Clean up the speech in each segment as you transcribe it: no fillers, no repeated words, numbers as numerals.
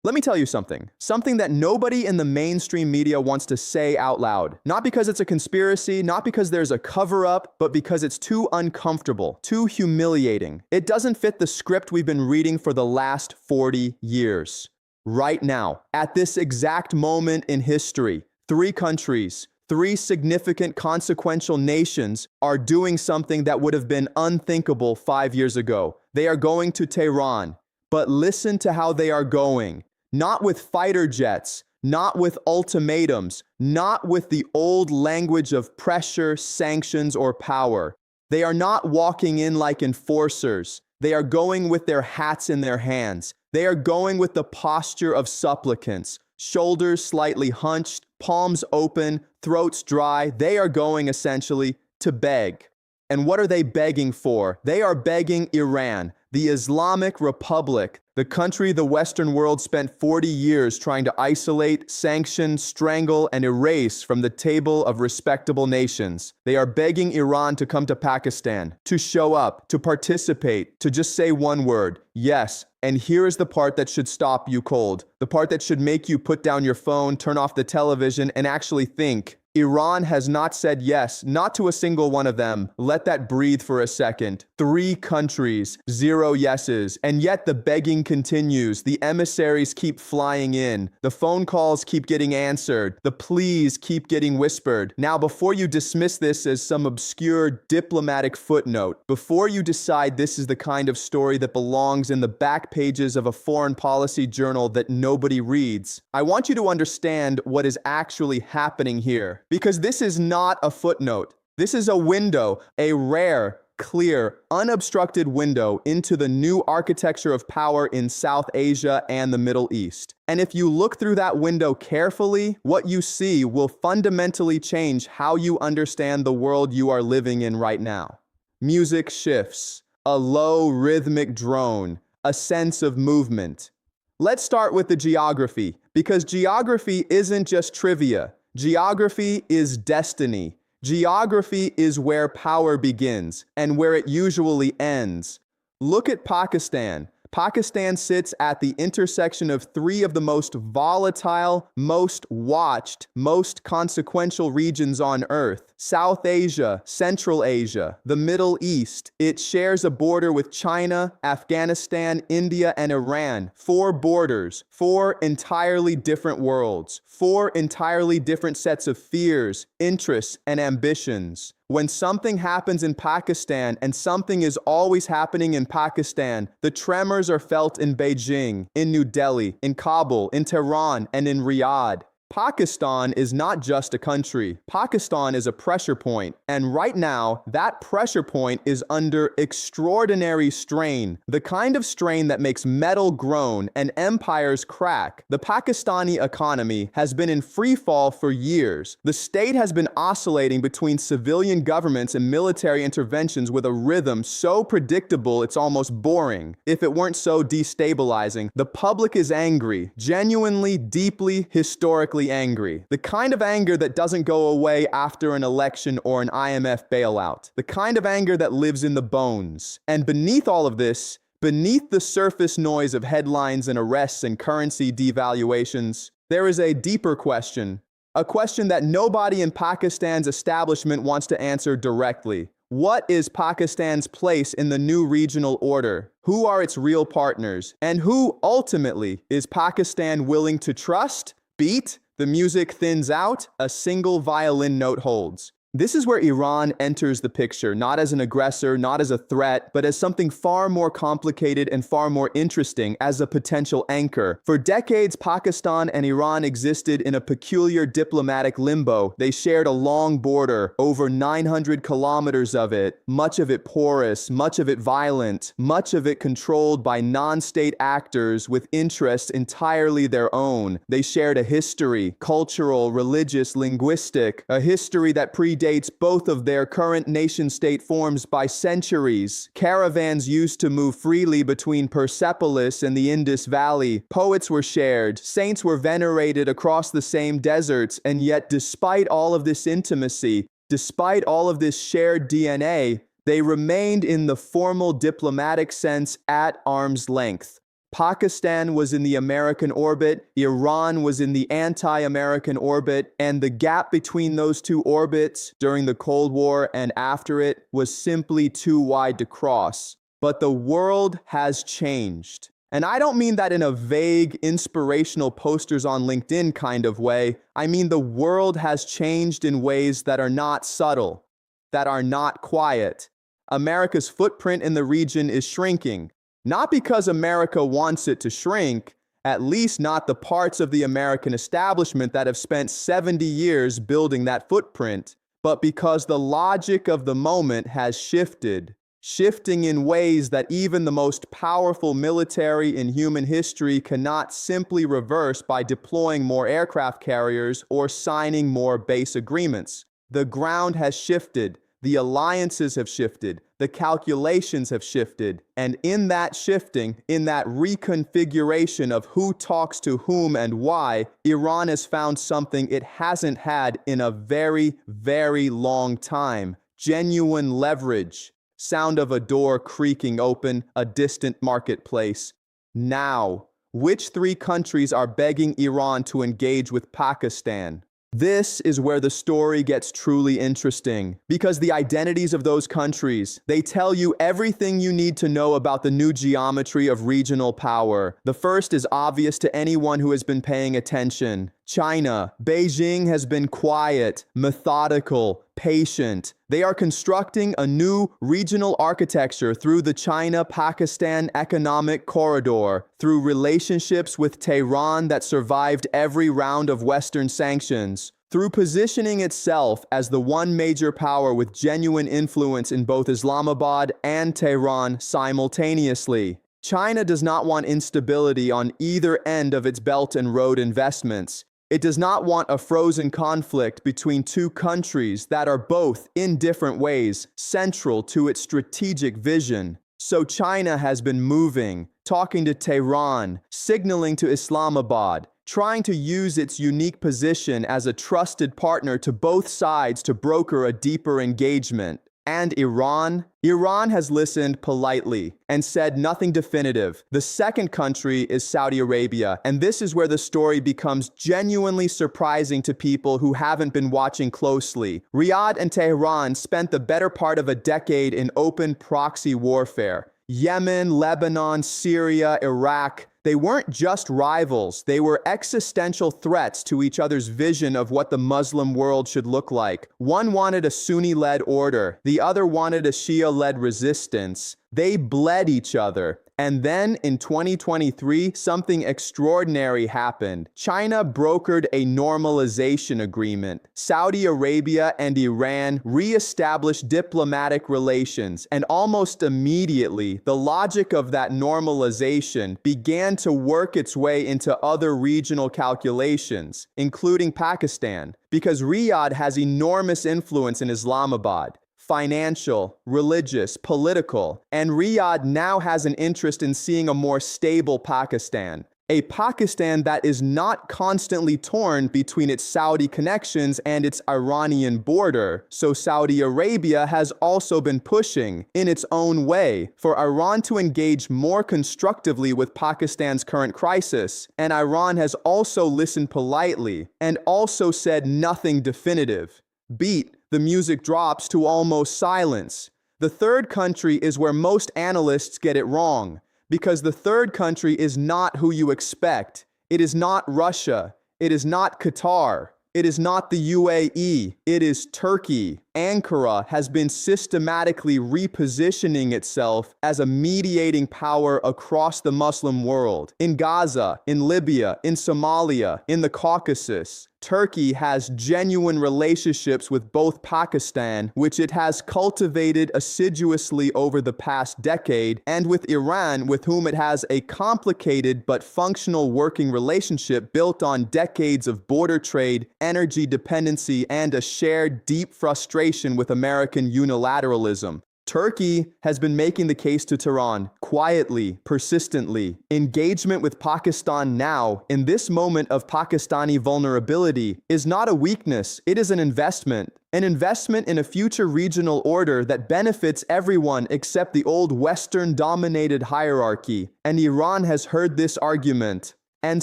Let me tell you something that nobody in the mainstream media wants to say out loud. Not because it's a conspiracy, not because there's a cover-up, but because it's too uncomfortable, too humiliating. It doesn't fit the script we've been reading for the last 40 years. Right now, at this exact moment in history, three countries, three significant consequential nations are doing something that would have been unthinkable 5 years ago. They are going to Tehran, but listen to how they are going. Not with fighter jets, not with ultimatums, not with the old language of pressure, sanctions, or power. They are not walking in like enforcers. They are going with their hats in their hands. They are going with the posture of supplicants, shoulders slightly hunched, palms open, throats dry. They are going essentially to beg. And what are they begging for? They are begging Iran, the Islamic Republic, the country the Western world spent 40 years trying to isolate, sanction, strangle, and erase from the table of respectable nations. They are begging Iran to come to Pakistan, to show up, to participate, to just say one word, yes. And here is the part that should stop you cold, the part that should make you put down your phone, turn off the television, and actually think. Iran has not said yes, not to a single one of them. Let that breathe for a second. 3 countries, 0 yeses, and yet the begging continues. The emissaries keep flying in. The phone calls keep getting answered. The pleas keep getting whispered. Now, before you dismiss this as some obscure diplomatic footnote, before you decide this is the kind of story that belongs in the back pages of a foreign policy journal that nobody reads, I want you to understand what is actually happening here. Because this is not a footnote. This is a window, a rare, clear, unobstructed window into the new architecture of power in South Asia and the Middle East. And if you look through that window carefully, what you see will fundamentally change how you understand the world you are living in right now. Music shifts, a low rhythmic drone, a sense of movement. Let's start with the geography, because geography isn't just trivia. Geography is destiny. Geography is where power begins and where it usually ends. Look at Pakistan. Pakistan sits at the intersection of 3 of the most volatile, most watched, most consequential regions on Earth. South Asia, Central Asia, the Middle East. It shares a border with China, Afghanistan, India, and Iran. 4 borders, 4 entirely different worlds, 4 entirely different sets of fears, interests, and ambitions. When something happens in Pakistan, and something is always happening in Pakistan, the tremors are felt in Beijing, in New Delhi, in Kabul, in Tehran, and in Riyadh. Pakistan is not just a country. Pakistan is a pressure point, and right now, that pressure point is under extraordinary strain, the kind of strain that makes metal groan and empires crack. The Pakistani economy has been in free fall for years. The state has been oscillating between civilian governments and military interventions with a rhythm so predictable it's almost boring. If it weren't so destabilizing, the public is angry, genuinely, deeply, historically angry. The kind of anger that doesn't go away after an election or an IMF bailout. The kind of anger that lives in the bones. And beneath all of this, beneath the surface noise of headlines and arrests and currency devaluations, there is a deeper question. A question that nobody in Pakistan's establishment wants to answer directly. What is Pakistan's place in the new regional order? Who are its real partners? And who, ultimately, is Pakistan willing to trust? Beat? The music thins out, a single violin note holds. This is where Iran enters the picture, not as an aggressor, not as a threat, but as something far more complicated and far more interesting, as a potential anchor. For decades, Pakistan and Iran existed in a peculiar diplomatic limbo. They shared a long border, over 900 kilometers of it, much of it porous, much of it violent, much of it controlled by non-state actors with interests entirely their own. They shared a history, cultural, religious, linguistic, a history that predates both of their current nation-state forms by centuries. Caravans used to move freely between Persepolis and the Indus Valley. Poets were shared. Saints were venerated across the same deserts. And yet, despite all of this intimacy, despite all of this shared DNA, they remained in the formal diplomatic sense at arm's length. Pakistan was in the American orbit, Iran was in the anti-American orbit, and the gap between those two orbits during the Cold War and after it was simply too wide to cross. But the world has changed. And I don't mean that in a vague, inspirational posters on LinkedIn kind of way. I mean the world has changed in ways that are not subtle, that are not quiet. America's footprint in the region is shrinking. Not because America wants it to shrink, at least not the parts of the American establishment that have spent 70 years building that footprint, but because the logic of the moment has shifted. Shifting in ways that even the most powerful military in human history cannot simply reverse by deploying more aircraft carriers or signing more base agreements. The ground has shifted, the alliances have shifted, the calculations have shifted, and in that shifting, in that reconfiguration of who talks to whom and why, Iran has found something it hasn't had in a very, very long time: genuine leverage. Sound of a door creaking open, a distant marketplace. Now, which three countries are begging Iran to engage with Pakistan? This is where the story gets truly interesting, because the identities of those countries, they tell you everything you need to know about the new geometry of regional power. The first is obvious to anyone who has been paying attention. China. Beijing has been quiet, methodical, patient. They are constructing a new regional architecture through the China-Pakistan Economic Corridor, through relationships with Tehran that survived every round of Western sanctions, through positioning itself as the one major power with genuine influence in both Islamabad and Tehran simultaneously. China does not want instability on either end of its Belt and Road investments. It does not want a frozen conflict between two countries that are both, in different ways, central to its strategic vision. So China has been moving, talking to Tehran, signaling to Islamabad, trying to use its unique position as a trusted partner to both sides to broker a deeper engagement. And Iran? Iran has listened politely and said nothing definitive. The second country is Saudi Arabia, and this is where the story becomes genuinely surprising to people who haven't been watching closely. Riyadh and Tehran spent the better part of a decade in open proxy warfare. Yemen, Lebanon, Syria, Iraq. They weren't just rivals, they were existential threats to each other's vision of what the Muslim world should look like. One wanted a Sunni-led order, the other wanted a Shia-led resistance. They bled each other. And then in 2023, something extraordinary happened. China brokered a normalization agreement. Saudi Arabia and Iran re-established diplomatic relations, and almost immediately, the logic of that normalization began to work its way into other regional calculations, including Pakistan, because Riyadh has enormous influence in Islamabad. Financial, religious, political, and Riyadh now has an interest in seeing a more stable Pakistan. A Pakistan that is not constantly torn between its Saudi connections and its Iranian border. So Saudi Arabia has also been pushing, in its own way, for Iran to engage more constructively with Pakistan's current crisis. And Iran has also listened politely, and also said nothing definitive. Beat, the music drops to almost silence. The third country is where most analysts get it wrong, because the third country is not who you expect. It is not Russia. It is not Qatar. It is not the UAE. It is Turkey. Ankara has been systematically repositioning itself as a mediating power across the Muslim world. In Gaza, in Libya, in Somalia, in the Caucasus, Turkey has genuine relationships with both Pakistan, which it has cultivated assiduously over the past decade, and with Iran, with whom it has a complicated but functional working relationship built on decades of border trade, energy dependency, and a shared deep frustration with American unilateralism. Turkey has been making the case to Tehran quietly, persistently. Engagement with Pakistan now, in this moment of Pakistani vulnerability, is not a weakness, it is an investment. An investment in a future regional order that benefits everyone except the old Western-dominated hierarchy. And Iran has heard this argument, and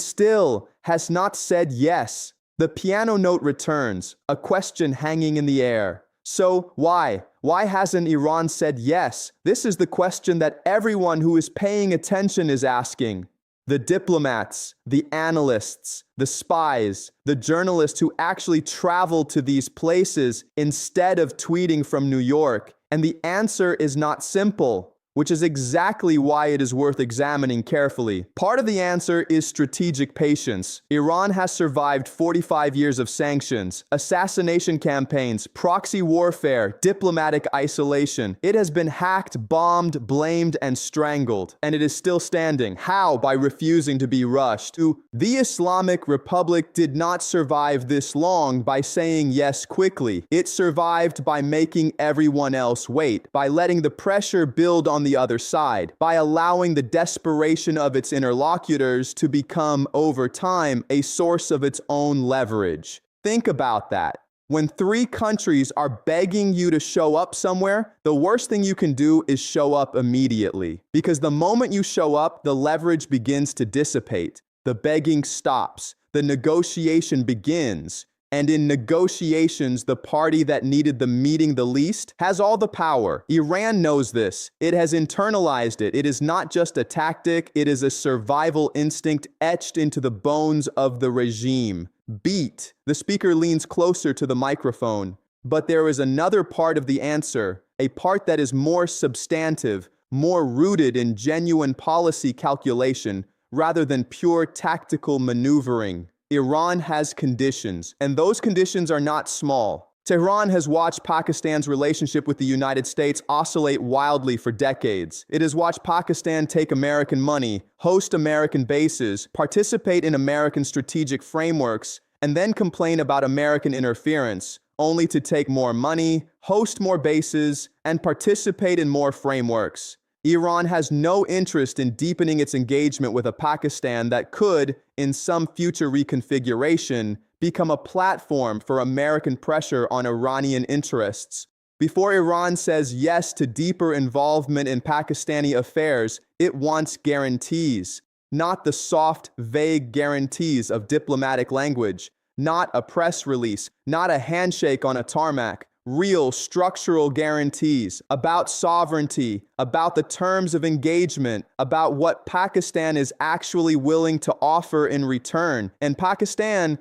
still has not said yes. The piano note returns, a question hanging in the air. So why? Why hasn't Iran said yes? This is the question that everyone who is paying attention is asking. The diplomats, the analysts, the spies, the journalists who actually travel to these places instead of tweeting from New York. And the answer is not simple, which is exactly why it is worth examining carefully. Part of the answer is strategic patience. Iran has survived 45 years of sanctions, assassination campaigns, proxy warfare, diplomatic isolation. It has been hacked, bombed, blamed, and strangled, and it is still standing. How? By refusing to be rushed. The Islamic Republic did not survive this long by saying yes quickly. It survived by making everyone else wait, by letting the pressure build on the other side, by allowing the desperation of its interlocutors to become, over time, a source of its own leverage. Think about that. When three countries are begging you to show up somewhere, the worst thing you can do is show up immediately. Because the moment you show up, the leverage begins to dissipate. The begging stops. The negotiation begins. And in negotiations, the party that needed the meeting the least has all the power. Iran knows this. It has internalized it. It is not just a tactic, it is a survival instinct etched into the bones of the regime. Beat. The speaker leans closer to the microphone. But there is another part of the answer, a part that is more substantive, more rooted in genuine policy calculation, rather than pure tactical maneuvering. Iran has conditions, and those conditions are not small. Tehran has watched Pakistan's relationship with the United States oscillate wildly for decades. It has watched Pakistan take American money, host American bases, participate in American strategic frameworks, and then complain about American interference, only to take more money, host more bases, and participate in more frameworks. Iran has no interest in deepening its engagement with a Pakistan that could, in some future reconfiguration, become a platform for American pressure on Iranian interests. Before Iran says yes to deeper involvement in Pakistani affairs, it wants guarantees, not the soft, vague guarantees of diplomatic language, not a press release, not a handshake on a tarmac. Real structural guarantees about sovereignty, about the terms of engagement, about what Pakistan is actually willing to offer in return. And Pakistan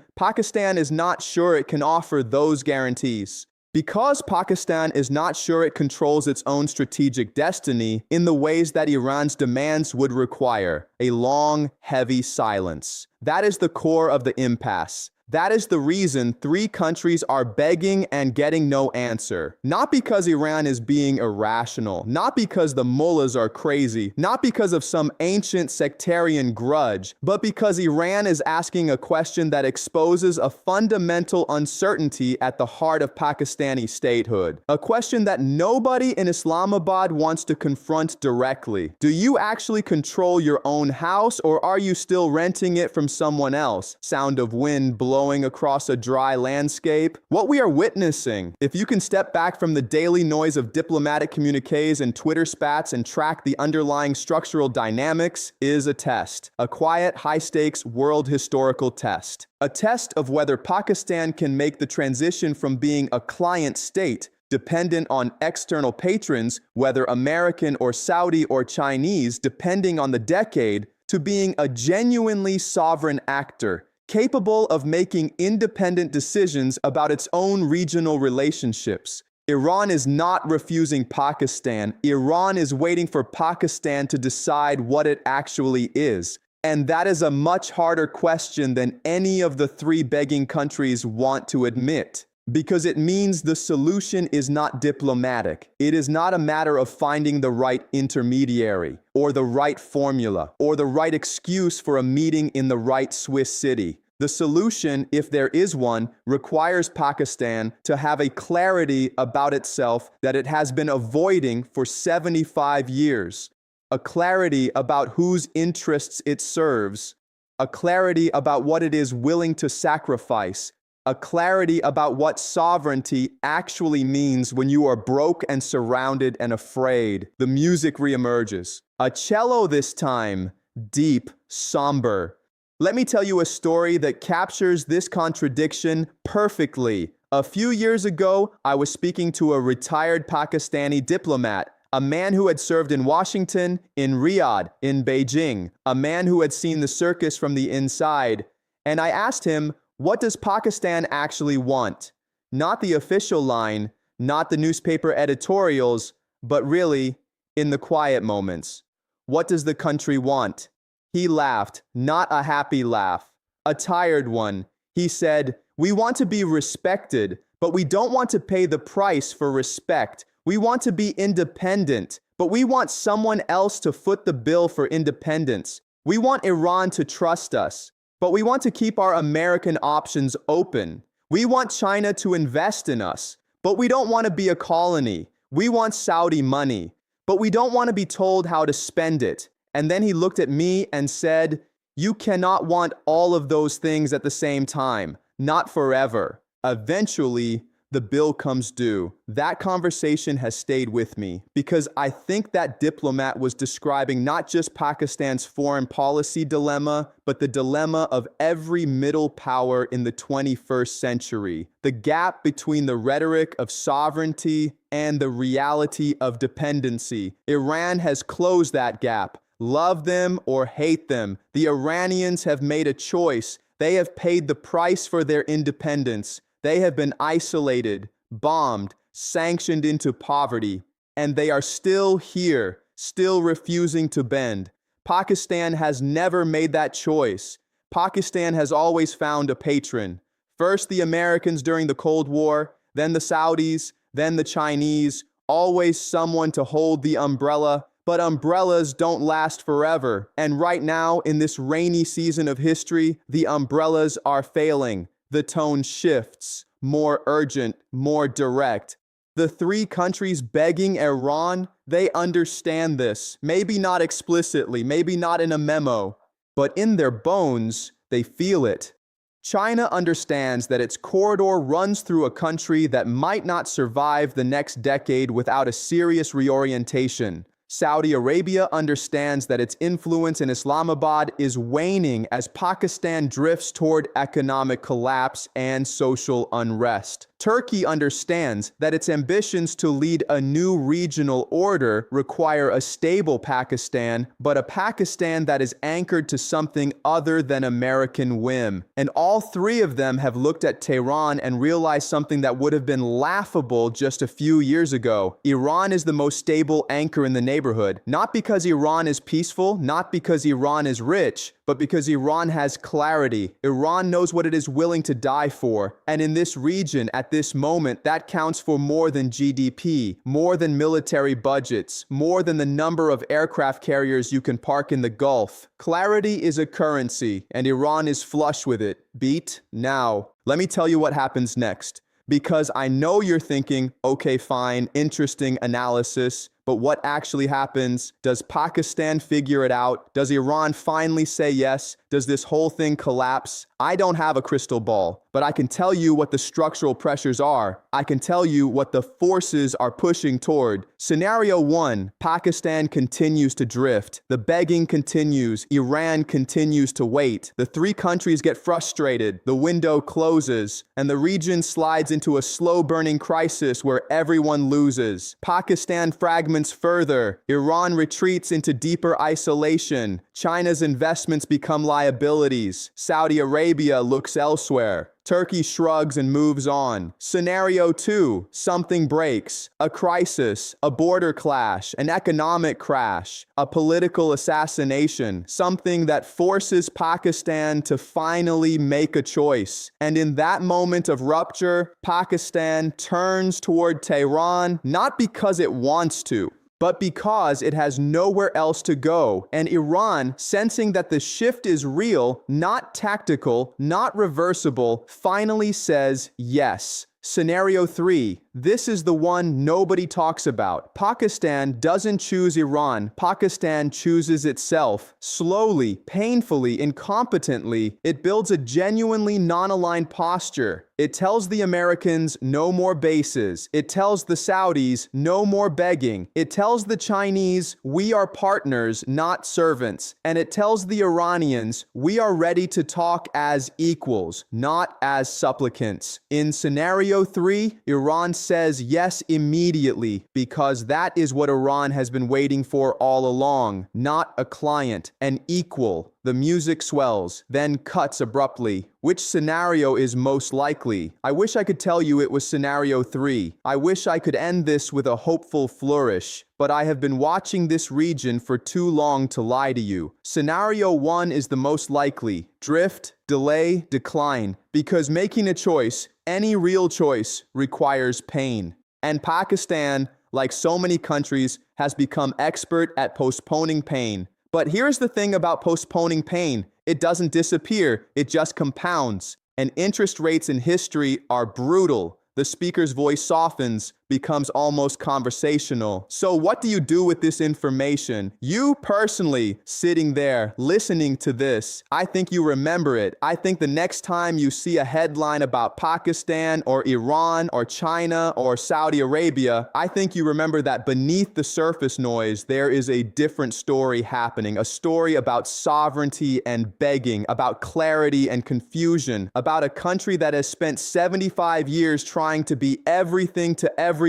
is not sure it can offer those guarantees. Because Pakistan is not sure it controls its own strategic destiny in the ways that Iran's demands would require, a long, heavy silence. That is the core of the impasse. That is the reason three countries are begging and getting no answer. Not because Iran is being irrational, not because the mullahs are crazy, not because of some ancient sectarian grudge, but because Iran is asking a question that exposes a fundamental uncertainty at the heart of Pakistani statehood. A question that nobody in Islamabad wants to confront directly. Do you actually control your own house, or are you still renting it from someone else? Sound of wind blowing across a dry landscape. What we are witnessing, if you can step back from the daily noise of diplomatic communiques and Twitter spats and track the underlying structural dynamics, is a test. A quiet, high-stakes world historical test. A test of whether Pakistan can make the transition from being a client state dependent on external patrons, whether American or Saudi or Chinese, depending on the decade, to being a genuinely sovereign actor, capable of making independent decisions about its own regional relationships. Iran is not refusing Pakistan. Iran is waiting for Pakistan to decide what it actually is. And that is a much harder question than any of the three begging countries want to admit. Because it means the solution is not diplomatic. It is not a matter of finding the right intermediary, or the right formula, or the right excuse for a meeting in the right Swiss city. The solution, if there is one, requires Pakistan to have a clarity about itself that it has been avoiding for 75 years, a clarity about whose interests it serves, a clarity about what it is willing to sacrifice, a clarity about what sovereignty actually means when you are broke and surrounded and afraid. The music reemerges. A cello this time, deep, somber. Let me tell you a story that captures this contradiction perfectly. A few years ago, I was speaking to a retired Pakistani diplomat, a man who had served in Washington, in Riyadh, in Beijing, a man who had seen the circus from the inside. And I asked him, what does Pakistan actually want? Not the official line, not the newspaper editorials, but really, in the quiet moments. What does the country want? He laughed, not a happy laugh, a tired one. He said, we want to be respected, but we don't want to pay the price for respect. We want to be independent, but we want someone else to foot the bill for independence. We want Iran to trust us, but we want to keep our American options open. We want China to invest in us, but we don't want to be a colony. We want Saudi money, but we don't want to be told how to spend it. And then he looked at me and said, you cannot want all of those things at the same time, not forever. Eventually, the bill comes due. That conversation has stayed with me because I think that diplomat was describing not just Pakistan's foreign policy dilemma, but the dilemma of every middle power in the 21st century. The gap between the rhetoric of sovereignty and the reality of dependency. Iran has closed that gap. Love them or hate them, the Iranians have made a choice. They have paid the price for their independence. They have been isolated, bombed, sanctioned into poverty, and they are still here, still refusing to bend. Pakistan has never made that choice. Pakistan has always found a patron. First the Americans during the Cold War, then the Saudis, then the Chinese, always someone to hold the umbrella. But umbrellas don't last forever, and right now, in this rainy season of history, the umbrellas are failing. The tone shifts, more urgent, more direct. The three countries begging Iran, they understand this. Maybe not explicitly, maybe not in a memo, but in their bones, they feel it. China understands that its corridor runs through a country that might not survive the next decade without a serious reorientation. Saudi Arabia understands that its influence in Islamabad is waning as Pakistan drifts toward economic collapse and social unrest. Turkey understands that its ambitions to lead a new regional order require a stable Pakistan, but a Pakistan that is anchored to something other than American whim. And all three of them have looked at Tehran and realized something that would have been laughable just a few years ago. Iran is the most stable anchor in the neighborhood, not because Iran is peaceful, not because Iran is rich, but because Iran has clarity. Iran knows what it is willing to die for. And in this region, at this moment, that counts for more than GDP, more than military budgets, more than the number of aircraft carriers you can park in the Gulf. Clarity is a currency, and Iran is flush with it. Beat now. Let me tell you what happens next. Because I know you're thinking, okay, fine, interesting analysis, but what actually happens? Does Pakistan figure it out? Does Iran finally say yes? Does this whole thing collapse? I don't have a crystal ball, but I can tell you what the structural pressures are. I can tell you what the forces are pushing toward. Scenario 1, Pakistan continues to drift. The begging continues. Iran continues to wait. The three countries get frustrated. The window closes, and the region slides into a slow-burning crisis where everyone loses. Pakistan fragments further. Iran retreats into deeper isolation. China's investments become liabilities. Saudi Arabia looks elsewhere. Turkey shrugs and moves on. Scenario 2, something breaks. A crisis, a border clash, an economic crash, a political assassination, something that forces Pakistan to finally make a choice. And in that moment of rupture, Pakistan turns toward Tehran, not because it wants to, but because it has nowhere else to go. And Iran, sensing that the shift is real, not tactical, not reversible, finally says yes. Scenario 3. This is the one nobody talks about. Pakistan doesn't choose Iran. Pakistan chooses itself. Slowly, painfully, incompetently, it builds a genuinely non-aligned posture. It tells the Americans no more bases. It tells the Saudis no more begging. It tells the Chinese we are partners, not servants. And it tells the Iranians we are ready to talk as equals, not as supplicants. In scenario 3, Iran says yes immediately because that is what Iran has been waiting for all along, not a client, an equal. The music swells, then cuts abruptly. Which scenario is most likely? I wish I could tell you it was scenario 3. I wish I could end this with a hopeful flourish, but I have been watching this region for too long to lie to you. Scenario 1 is the most likely. Drift, delay, decline. Because making a choice, any real choice, requires pain. And Pakistan, like so many countries, has become expert at postponing pain. But here's the thing about postponing pain. It doesn't disappear, it just compounds. And interest rates in history are brutal. The speaker's voice softens, becomes almost conversational. So what do you do with this information? You personally sitting there listening to this, I think you remember it. I think the next time you see a headline about Pakistan or Iran or China or Saudi Arabia, I think you remember that beneath the surface noise, there is a different story happening, a story about sovereignty and begging, about clarity and confusion, about a country that has spent 75 years trying to be everything to everyone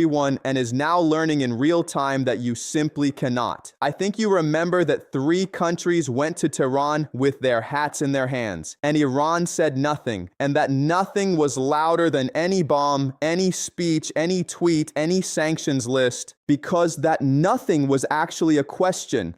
and is now learning in real time that you simply cannot. I think you remember that 3 countries went to Tehran with their hats in their hands, and Iran said nothing, and that nothing was louder than any bomb, any speech, any tweet, any sanctions list, because that nothing was actually a question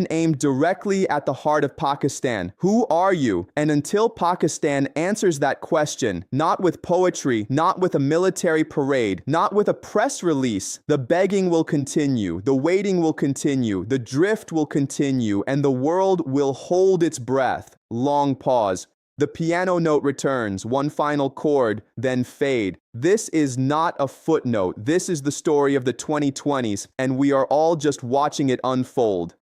aimed directly at the heart of Pakistan. Who are you? And until Pakistan answers that question, not with poetry, not with a military parade, not with a press release, the begging will continue, the waiting will continue, the drift will continue, and the world will hold its breath. Long pause. The piano note returns, one final chord, then fade. This is not a footnote. This is the story of the 2020s, and we are all just watching it unfold.